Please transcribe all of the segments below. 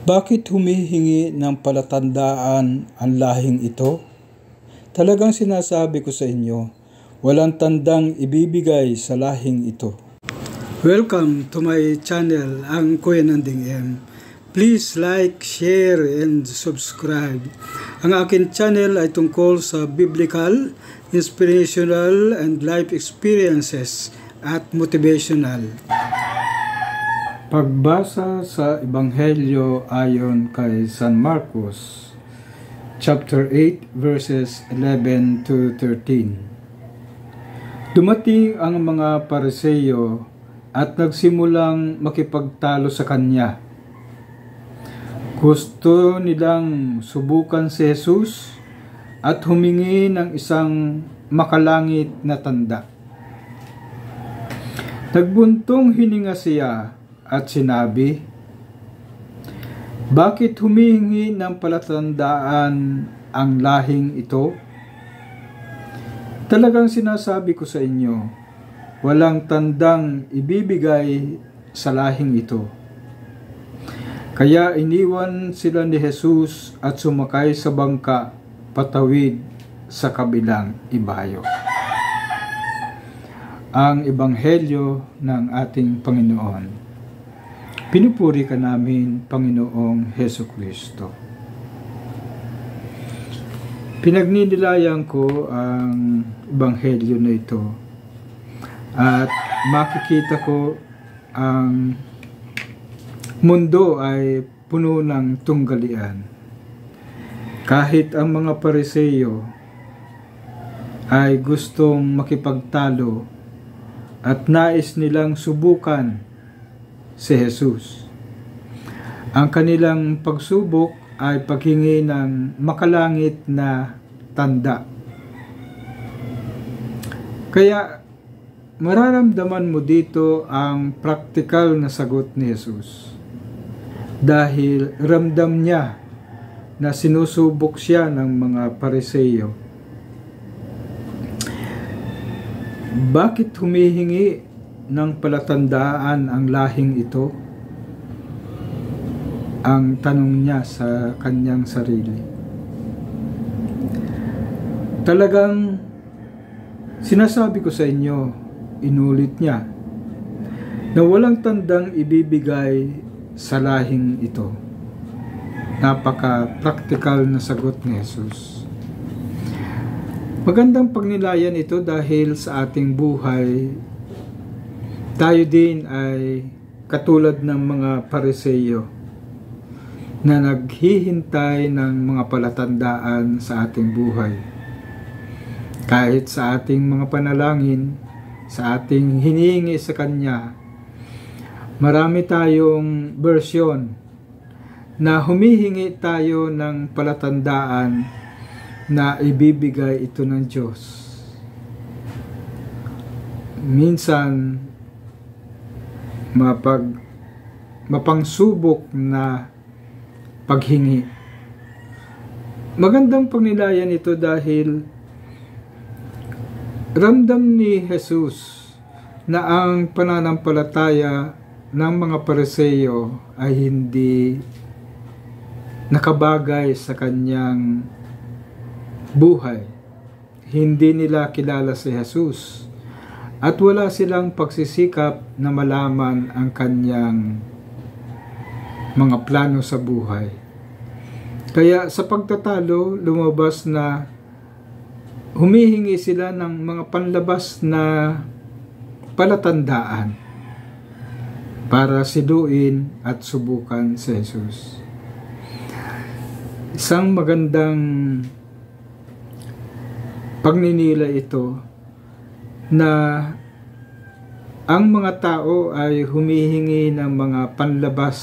Bakit humihingi ng palatandaan ang lahing ito? Talagang sinasabi ko sa inyo, walang tandang ibibigay sa lahing ito. Welcome to my channel, ang Kuya Nanding M. Please like, share, and subscribe. Ang akin channel ay tungkol sa biblical, inspirational, and life experiences at motivational. Pagbasa sa Ebanghelyo ayon kay San Marcos, chapter 8, verses 11 to 13. Dumating ang mga Pariseo at nagsimulang makipagtalo sa kanya. Gusto nilang subukan si Jesus at humingi ng isang makalangit na tanda. Nagbuntong hininga siya at sinabi, "Bakit humihingi ng palatandaan ang lahing ito? Talagang sinasabi ko sa inyo, walang tandang ibibigay sa lahing ito." Kaya iniwan sila ni Jesus at sumakay sa bangka patawid sa kabilang ibayo. Ang Ebanghelyo ng ating Panginoon. Pinupuri ka namin, Panginoong Hesukristo. Pinagninilayan ko ang Ebanghelyo na ito at makikita ko ang mundo ay puno ng tunggalian. Kahit ang mga Pariseo ay gustong makipagtalo at nais nilang subukan si Jesus. Ang kanilang pagsubok ay paghingi ng makalangit na tanda. Kaya mararamdaman mo dito ang praktikal na sagot ni Jesus. Dahil ramdam niya na sinusubok siya ng mga Pariseo. Bakit humihingi ng palatandaan ang lahing ito? Ang tanong niya sa kanyang sarili. Talagang sinasabi ko sa inyo, inulit niya, na walang tandang ibibigay sa lahing ito. Napaka-practical na sagot ni Jesus. Magandang pagnilayan ito dahil sa ating buhay tayo din ay katulad ng mga Pariseo na naghihintay ng mga palatandaan sa ating buhay. Kahit sa ating mga panalangin, sa ating hinihingi sa Kanya, marami tayong bersyon na humihingi tayo ng palatandaan na ibibigay ito ng Diyos. Minsan, mapangsubok na paghingi. Magandang pagnilayan ito dahil ramdam ni Jesus na ang pananampalataya ng mga Pariseo ay hindi nakabagay sa kanyang buhay. Hindi nila kilala si Jesus. At wala silang pagsisikap na malaman ang kanyang mga plano sa buhay. Kaya sa pagtatalo, lumabas na humihingi sila ng mga panlabas na palatandaan para siduin at subukan si Jesus. Isang magandang pagninila ito na ang mga tao ay humihingi ng mga panlabas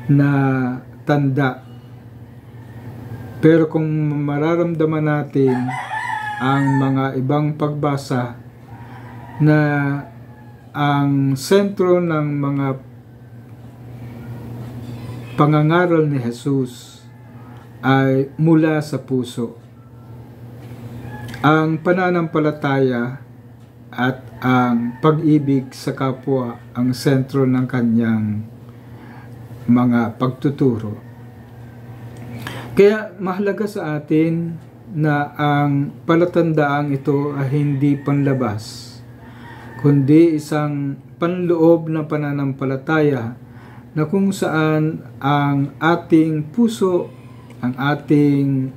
na tanda. Pero kung mararamdaman natin ang mga ibang pagbasa na ang sentro ng mga pangangaral ni Jesus ay mula sa puso. Ang pananampalataya at ang pag-ibig sa kapwa ang sentro ng kanyang mga pagtuturo. Kaya mahalaga sa atin na ang palatandaang ito ay hindi panlabas, kundi isang panloob na pananampalataya na kung saan ang ating puso, ang ating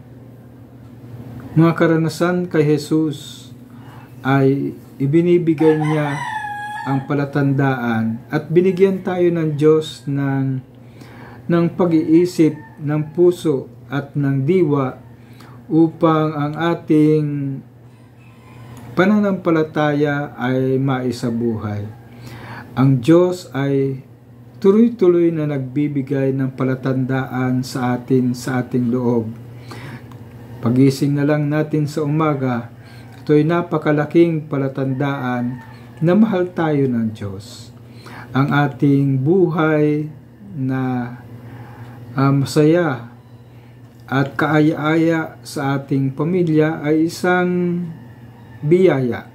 mga karanasan kay Jesus ay ibinibigay niya ang palatandaan at binigyan tayo ng Diyos ng pag-iisip, ng puso at ng diwa upang ang ating pananampalataya ay maisabuhay. Ang Diyos ay tuloy-tuloy na nagbibigay ng palatandaan sa ating loob. Pagising na lang natin sa umaga, ito'y napakalaking palatandaan na mahal tayo ng Diyos. Ang ating buhay na masaya at kaaya-aya sa ating pamilya ay isang biyaya.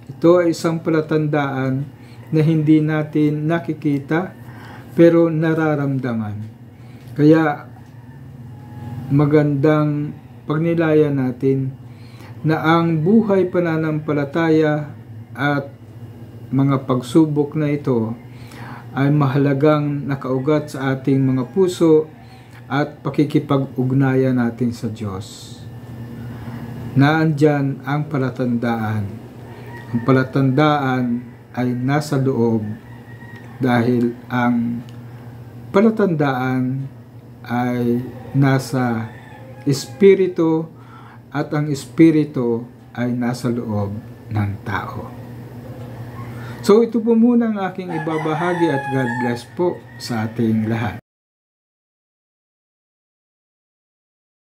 Ito ay isang palatandaan na hindi natin nakikita pero nararamdaman. Kaya magandang pagnilayan natin na ang buhay pananampalataya at mga pagsubok na ito ay mahalagang nakaugat sa ating mga puso at pakikipag-ugnayan natin sa Diyos. Naandyan ang palatandaan. Ang palatandaan ay nasa loob dahil ang palatandaan ay nasa Espiritu at ang Espiritu ay nasa loob ng tao. So ito po muna ang aking ibabahagi at God bless po sa ating lahat.